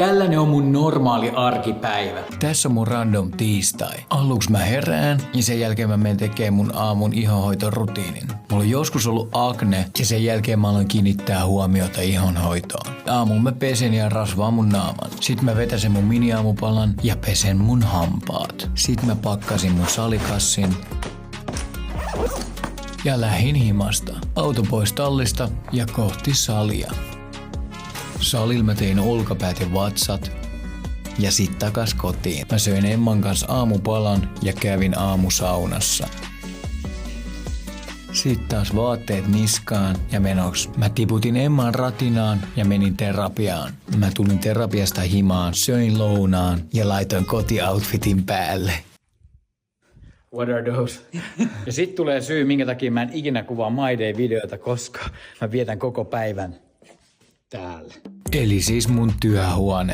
Tällainen on mun normaali arkipäivä. Tässä on mun random tiistai. Aluksi mä herään ja sen jälkeen mä menen tekemään mun aamun ihonhoitorutiinin. Mulla on joskus ollut akne ja sen jälkeen mä aloin kiinnittää huomiota ihonhoitoon. Aamulla mä pesen ja rasvaan mun naaman. Sitten mä vetäsen mun mini-aamupalan ja pesen mun hampaat. Sitten mä pakkasin mun salikassin ja lähdin himasta. Auto pois tallista ja kohti salia. Salilla mä tein olkapäät ja vatsat ja sit takas kotiin. Mä söin Emman kanssa aamupalan ja kävin aamusaunassa. Sitten taas vaatteet niskaan ja menoks. Mä tiputin Emman ratinaan ja menin terapiaan. Mä tulin terapiasta himaan, söin lounaan ja laitoin kotioutfitin päälle. What are those? Ja sit tulee syy, minkä takia mä en ikinä kuvaa My Day-videoita, koska mä vietän koko päivän täällä. Eli siis mun työhuone.